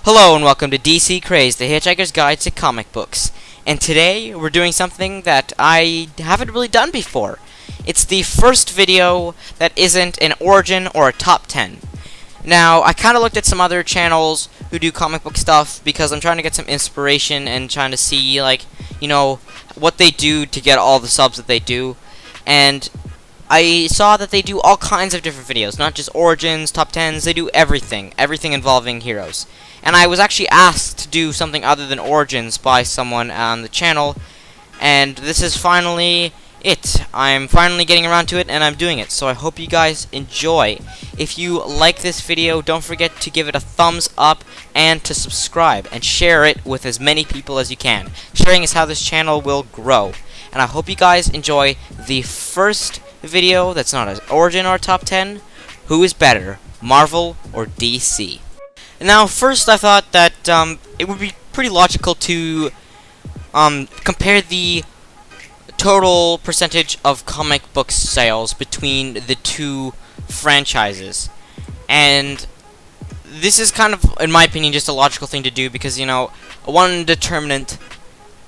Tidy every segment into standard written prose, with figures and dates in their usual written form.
Hello and welcome to DC Craze, the Hitchhiker's Guide to Comic Books. And today we're doing something that I haven't really done before. It's the first video that isn't an origin or a top 10. Now, I kind of looked at some other channels who do comic book stuff because I'm trying to get some inspiration and trying to see, like, what they do to get all the subs that they do. And I saw that they do all kinds of different videos, not just origins, top 10s, they do everything involving heroes. And I was actually asked to do something other than origins by someone on the channel, and this is finally it. I'm finally getting around to it, and I'm doing it, so I hope you guys enjoy. If you like this video, don't forget to give it a thumbs up and to subscribe, and share it with as many people as you can. Sharing is how this channel will grow. And I hope you guys enjoy the first video that's not an origin or top 10. Who is better, Marvel or DC? Now, first I thought that it would be pretty logical to compare the total percentage of comic book sales between the two franchises. And this is kind of, in my opinion, just a logical thing to do because, one determinant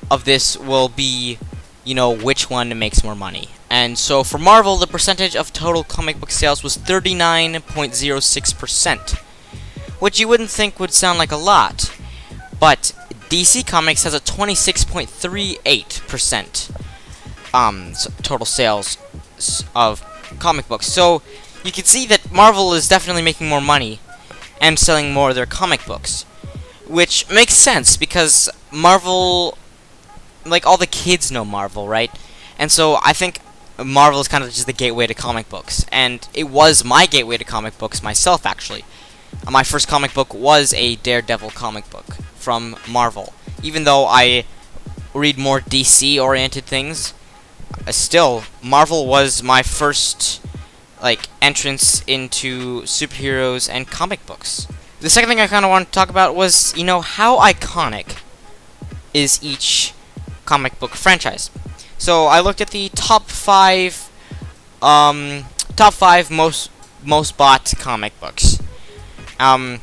of this will be, which one makes more money. And so for Marvel, the percentage of total comic book sales was 39.06%. Which you wouldn't think would sound like a lot, but DC Comics has a 26.38% total sales of comic books. So you can see that Marvel is definitely making more money and selling more of their comic books, which makes sense because Marvel, like, all the kids know Marvel, right? And so I think Marvel is kind of just the gateway to comic books, and it was my gateway to comic books myself, actually. My first comic book was a Daredevil comic book from Marvel. Even though I read more DC-oriented things, still, Marvel was my first, entrance into superheroes and comic books. The second thing I kind of want to talk about was, how iconic is each comic book franchise. So I looked at the top five most bought comic books. And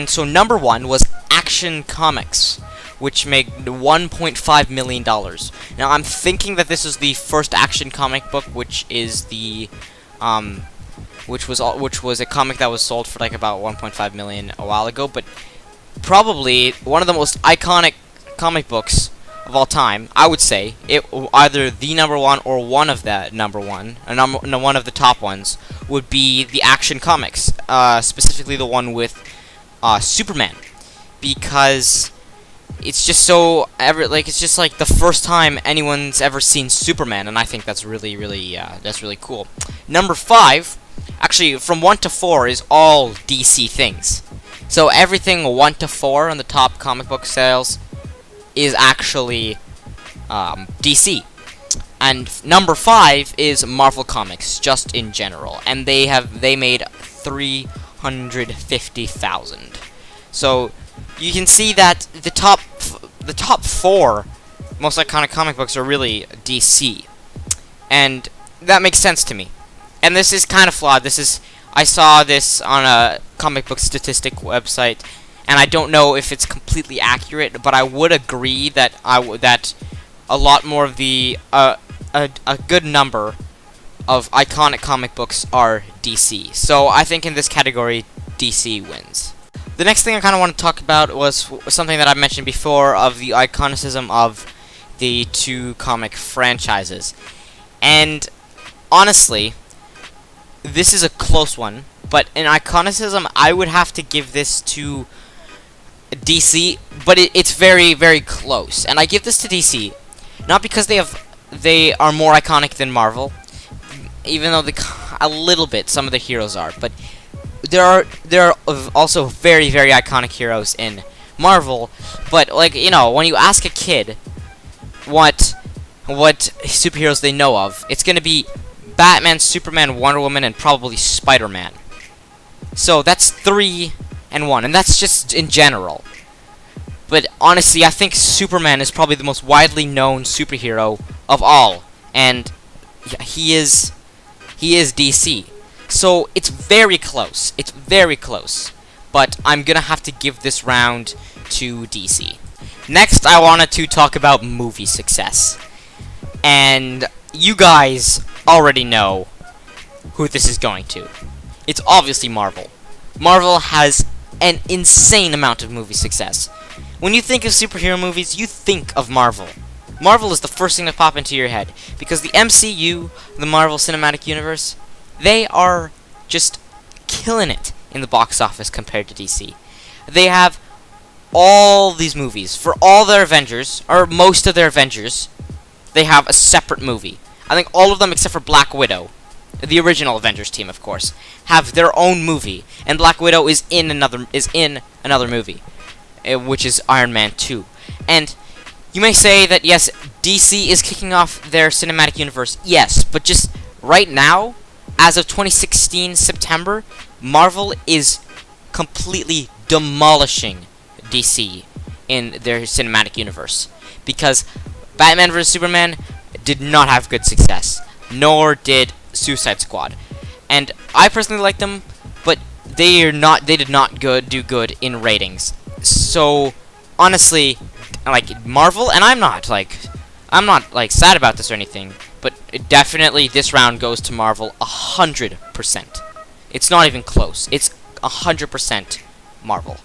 so number one was Action Comics, which made $1.5 million. Now I'm thinking that this is the first Action comic book, which is the, which was a comic that was sold for about 1.5 million a while ago, but probably one of the most iconic comic books of all time. I would say it either the number one or one of the number one, one of the top ones would be the Action Comics, specifically the one with Superman, because it's just so it's just like the first time anyone's ever seen Superman, and I think that's really cool. Number 5, actually from 1 to 4 is all DC things. So everything 1 to 4 on the top comic book sales is actually DC. And number 5 is Marvel Comics, just in general, and they made 350,000. So you can see that the top 4 most iconic comic books are really DC, and that makes sense to me. And this is kind of flawed. I saw this on a comic book statistic website, and I don't know if it's completely accurate, but I would agree that a lot more of the a good number of iconic comic books are DC. So I think in this category, DC wins. The next thing I kind of want to talk about was something that I mentioned before of the iconicism of the two comic franchises. And honestly, this is a close one, but in iconicism, I would have to give this to DC, but it's very, very close. And I give this to DC, not because they are more iconic than Marvel, even though a little bit some of the heroes are, but there are also very, very iconic heroes in Marvel. But when you ask a kid what superheroes they know of, it's gonna be Batman, Superman, Wonder Woman, and probably Spider-Man. So that's 3 and 1, and that's just in general. But honestly, I think Superman is probably the most widely known superhero of all, and he is DC. So it's very close. but I'm gonna have to give this round to DC. Next, I wanted to talk about movie success. And you guys already know who this is going to. It's obviously Marvel. Marvel has an insane amount of movie success. When you think of superhero movies, you think of Marvel. Marvel is the first thing to pop into your head, because the MCU, the Marvel Cinematic Universe, they are just killing it in the box office compared to DC. They have all these movies. For all their Avengers, or most of their Avengers, they have a separate movie. I think all of them except for Black Widow, the original Avengers team, of course, have their own movie, and Black Widow is in another movie, which is Iron Man 2. And you may say that yes, DC is kicking off their cinematic universe. Yes, but just right now, as of 2016 September, Marvel is completely demolishing DC in their cinematic universe, because Batman vs Superman did not have good success, nor did Suicide Squad. And I personally like them, but they did not do good in ratings. So honestly, like Marvel, and I'm not sad about this or anything, but definitely this round goes to Marvel 100%. It's not even close. It's 100% Marvel.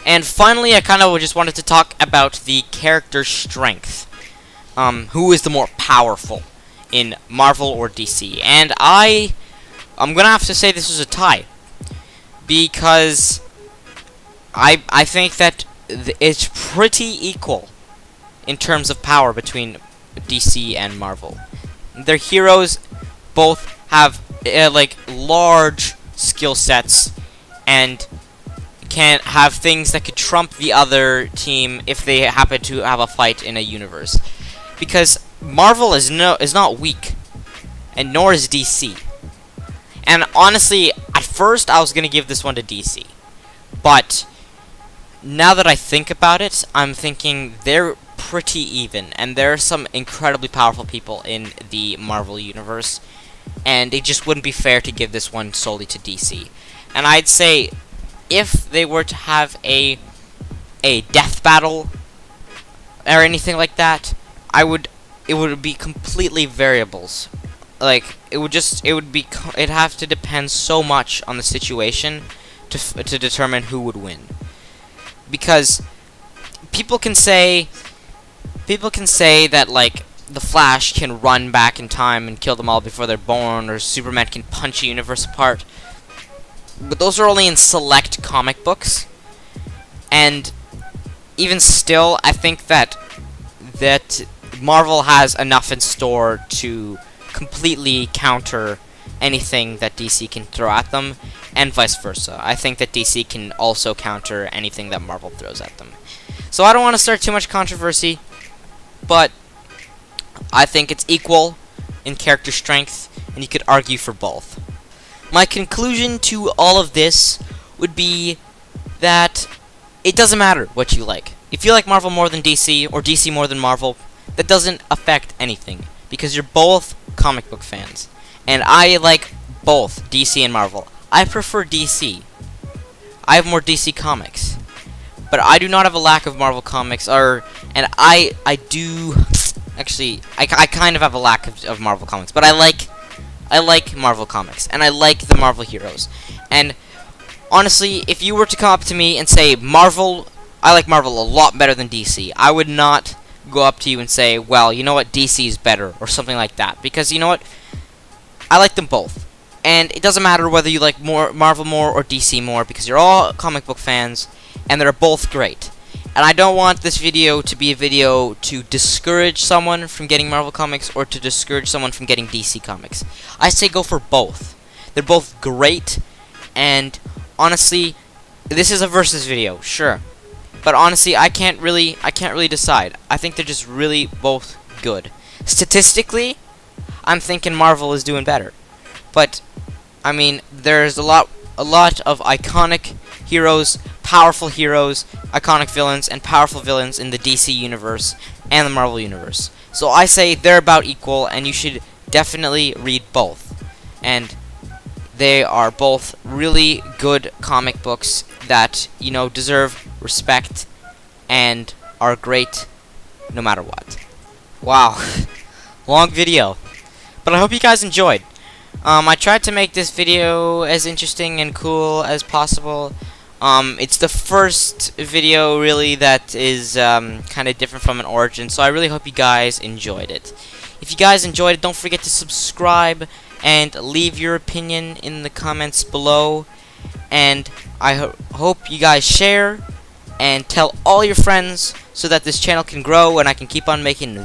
And finally, I kind of just wanted to talk about the character strength. Who is the more powerful in Marvel or DC? And I'm gonna have to say this is a tie, because I think that it's pretty equal in terms of power between DC and Marvel. Their heroes both have like large skill sets and can have things that could trump the other team if they happen to have a fight in a universe. Because Marvel is not weak, and nor is DC. And honestly, at first I was gonna give this one to DC, but now that I think about it, I'm thinking they're pretty even, and there are some incredibly powerful people in the Marvel universe, and it just wouldn't be fair to give this one solely to DC. And I'd say if they were to have a death battle or anything like that, it would be completely variables. Like it'd have to depend so much on the situation to determine who would win. Because people can say that like the Flash can run back in time and kill them all before they're born, or Superman can punch a universe apart. But those are only in select comic books. And even still, I think that Marvel has enough in store to completely counter anything that DC can throw at them, and vice versa. I think that DC can also counter anything that Marvel throws at them. So I don't want to start too much controversy, but I think it's equal in character strength, and you could argue for both. My conclusion to all of this would be that it doesn't matter what you like. If you like Marvel more than DC, or DC more than Marvel, that doesn't affect anything, because you're both comic book fans. And I like both DC and Marvel. I prefer DC. I have more DC comics. But I do not have a lack of Marvel comics, and I do... Actually, I kind of have a lack of Marvel comics, but I like Marvel comics, and I like the Marvel heroes. And honestly, if you were to come up to me and say, I like Marvel a lot better than DC, I would not go up to you and say, well, you know what, DC is better, or something like that. Because, you know what, I like them both. And it doesn't matter whether you like Marvel more or DC more, because you're all comic book fans, and they're both great. And I don't want this video to be a video to discourage someone from getting Marvel comics, or to discourage someone from getting DC comics. I say go for both. They're both great, and honestly, this is a versus video, sure. But honestly, I can't really decide. I think they're just really both good. Statistically, I'm thinking Marvel is doing better. But I mean, there's a lot of iconic heroes, powerful heroes, iconic villains, and powerful villains in the DC universe and the Marvel universe. So I say they're about equal, and you should definitely read both. And they are both really good comic books that, deserve respect and are great no matter what. Wow. Long video. But I hope you guys enjoyed. I tried to make this video as interesting and cool as possible. It's the first video really that is kind of different from an origin, so I really hope you guys enjoyed it. If you guys enjoyed it, don't forget to subscribe and leave your opinion in the comments below. And I hope you guys share and tell all your friends so that this channel can grow and I can keep on making